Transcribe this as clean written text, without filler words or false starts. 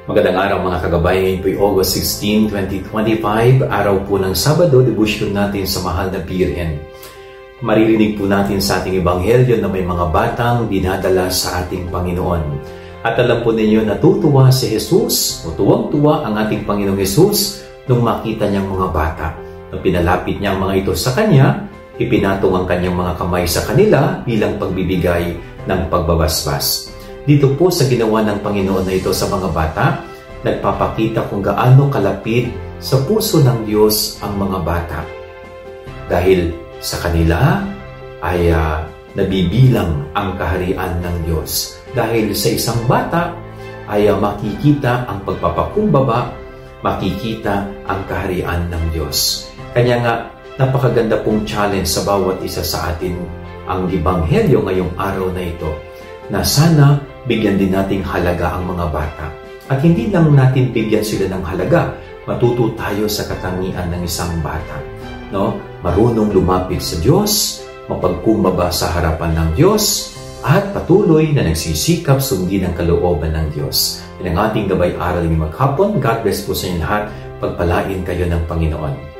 Magandang araw mga kagabay. Ngayon po ay August 16, 2025, araw po ng Sabado, devotion natin sa mahal na Birhen. Maririnig po natin sa ating Ebanghelyo na may mga batang dinadala sa ating Panginoon. At alam po ninyo, natutuwa si Jesus, o tuwang-tuwa ang ating Panginoong Jesus nung makita niyang mga bata. Nung pinalapit niya ang mga ito sa kanya, ipinatong ang kanyang mga kamay sa kanila bilang pagbibigay ng pagbabasbas. Dito po sa ginawa ng Panginoon na ito sa mga bata, nagpapakita kung gaano kalapit sa puso ng Diyos ang mga bata. Dahil sa kanila ay nabibilang ang kaharian ng Diyos. Dahil sa isang bata ay makikita ang pagpapakumbaba, makikita ang kaharian ng Diyos. Kanya nga, napakaganda pong challenge sa bawat isa sa atin ang Ebanghelyo ngayong araw na ito, na sana bigyan din nating halaga ang mga bata. At hindi lang natin bigyan sila ng halaga, matuto tayo sa katangian ng isang bata. No? Marunong lumapit sa Diyos, mapagkumbaba sa harapan ng Diyos, at patuloy na nagsisikap sundin ang kalooban ng Diyos. Yan ang ating gabay aral ni maghapon. God bless po sa inyo lahat. Pagpalain kayo ng Panginoon.